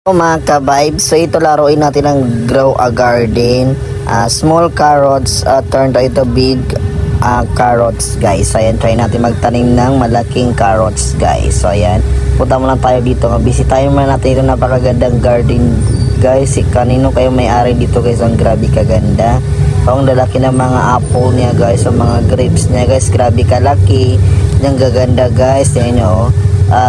Mga ka-vibes, so ito laruin natin ang grow a garden. Small carrots turn to ito big carrots, guys. So ayan, try natin magtanim ng malaking carrots, guys. So ayan, punta muna tayo dito. Busy tayo muna natin ito napakagandang garden, guys. Kanino kayo may-ari dito, guys? Ang grabe kaganda. Ang lalaki ng mga apple niya, guys. Ang mga grapes niya, guys. Grabe kalaki. Ang gaganda, guys. Yan nyo,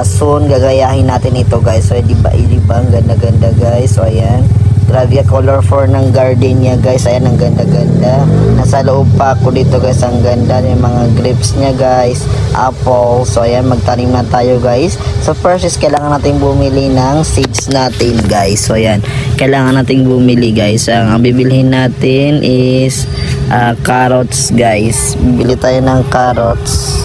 soon gagayahin natin ito, guys. So di ba ang ganda-ganda, guys. So ayan, grabe color for ng garden niya, guys. Ayan, ang ganda-ganda. Nasa loob pa ako dito, guys. Ang ganda ng mga grapes niya, guys. Apple. So ayan, magtanim na tayo, guys. So first is kailangan natin bumili ng seeds natin, guys. So ayan, kailangan natin bumili, guys. Ang bibilhin natin is carrots, guys. Bibili tayo ng carrots.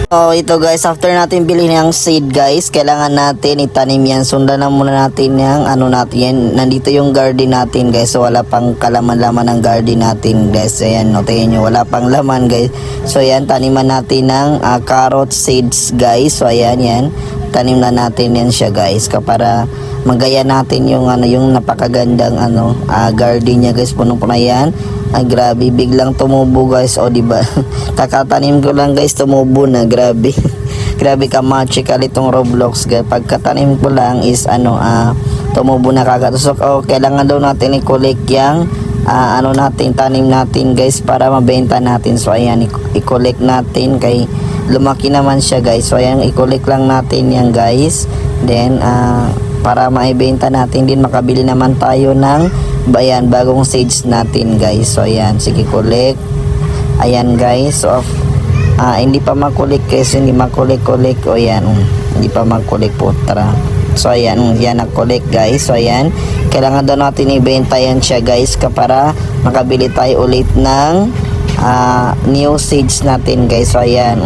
So ito, guys, after natin bilhin yung seed, guys, kailangan natin itanim yan. Sundan na muna natin yung natin yan. Nandito yung garden natin, guys. So wala pang kalaman-laman ng garden natin, guys. Ayan, no, tingnan nyo, wala pang laman, guys. So ayan, taniman natin ng carrot seeds, guys. So ayan, yan, tanim na natin yan siya, guys, para magaya natin yung yung napakagandang garden niya, guys. Punong-puno yan. Grabe, biglang tumubo, guys. O diba, kakatanim ko lang, guys, tumubo na. Grabe. Grabe ka magical itong Roblox, guys. Pagkatanim ko lang is tumubo na kagad. So kailangan daw natin i-collect yung natin, tanim natin, guys, para mabenta natin. So ayan, i-collect natin kay lumaki naman siya, guys. So ayan, i-collect lang natin yan, guys. Then para maibenta natin din, makabili naman tayo ng bagong seeds natin, guys. So ayan, sige, collect. Ayan, guys. So hindi pa makulik, guys. Hindi makulik-kulik. O yan, hindi pa makulik, putra. So ayan, yan nag-collect, guys. So ayan, kailangan daw natin ibenta yan siya, guys, para makabili tayo ulit ng new seeds natin, guys. So ayan,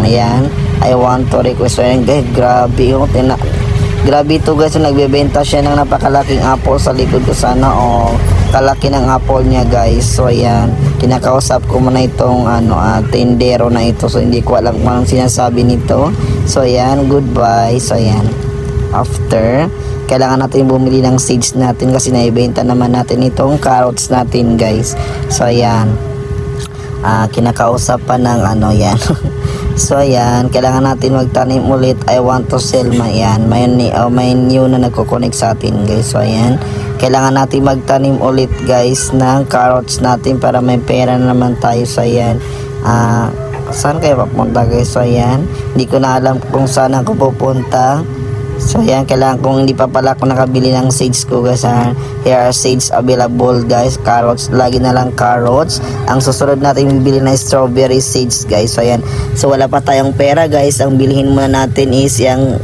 I want to request. So ayan, guys, grabe yung grabe ito, guys. So nagbebenta siya ng napakalaking apple sa likod ko. Sana kalaki ng apple niya, guys. So ayan, kinakausap ko muna itong tindero na ito. So hindi ko alam kung anong sinasabi nito. So ayan, goodbye. So ayan, after, kailangan natin bumili ng seeds natin kasi naibenta naman natin itong carrots natin, guys. So ayan, kinakausap pa ng yan. So ayan, kailangan natin magtanim ulit. I want to sell may new na nagko-connect sa atin, guys. So ayan, kailangan natin magtanim ulit, guys, ng carrots natin para may pera naman tayo. So ayan, saan kayo papunta, guys? So ayan, hindi ko na alam kung saan ako pupunta. So ayan, kailangan kung hindi pa pala ako nakabili ng seeds ko, guys. Here are seeds available, guys. Carrots, lagi na lang carrots. Ang susunod natin bibili na strawberry seeds, guys. So ayan, so wala pa tayong pera, guys. Ang bilhin muna natin is yung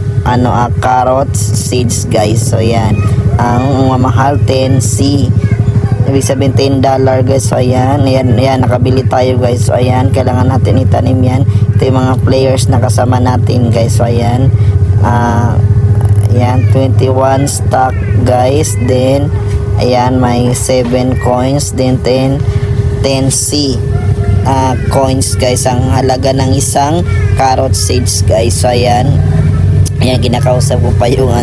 carrots seeds, guys. So ayan, ang mamahal 10C, ibig sabihin $10, guys. So ayan, nakabili tayo, guys. So ayan, kailangan natin itanim yan. Ito yung mga players na kasama natin, guys. So ayan, ayan, 21 stock, guys. Then ayan, may 7 coins. Then 10C coins, guys, ang halaga ng isang carrot seeds, guys. So ayan, kinakausap ko pa yung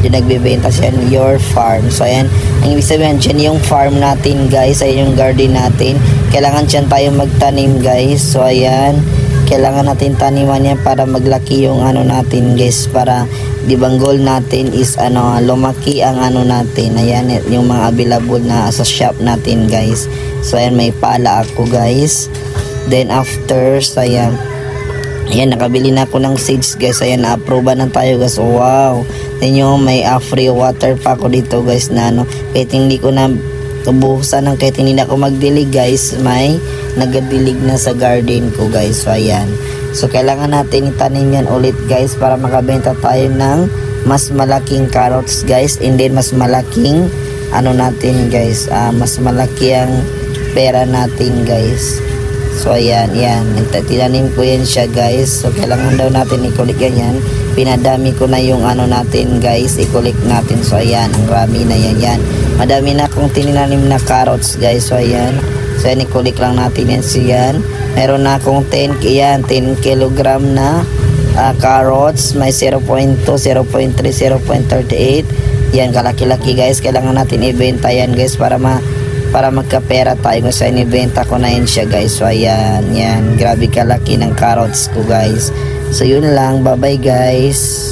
yung nagbebenta siya, your farm. So ayan, ang ibig sabihin dyan yung farm natin, guys. Ayan yung garden natin. Kailangan dyan tayo magtanim, guys. So ayan, kailangan natin taniman yan para maglaki yung natin, guys. Para di bang goal natin is lumaki ang natin. Ayan, yung mga available na sa shop natin, guys. So ayan, may pala ako, guys. Then after, so ayan, nakabili na ako ng seeds, guys. Ayan, na-approve na tayo, guys. Wow, then yung may free water pa ako dito, guys, na kahit hindi ko na tubuhusan ng kahit hindi na ako magdilig, guys, may nagadilig na sa garden ko, guys. So ayan, so kailangan natin itanim yan ulit, guys, para makabenta tayo ng mas malaking carrots, guys, and then mas malaking natin, guys, mas malaki ang pera natin, guys. So ayan, tinanim ko yan siya, guys. So kailangan daw natin i-collect yan. Pinadami ko na yung natin, guys, i-collect natin. So ayan, ang rami na yan. Madami na akong tinanim na carrots, guys. So ayan, so yan, i-collect lang natin yan. So yan, meron na akong 10 kilogram na carrots. May 0.2, 0.3, 0.38, Yan, kalaki-laki guys. Kailangan natin ibenta yan guys para magkapera tayo kung saan ibenta ko na yun siya guys. So ayan, yan. Grabe kalaki ng carrots ko guys. So yun lang. Bye bye guys.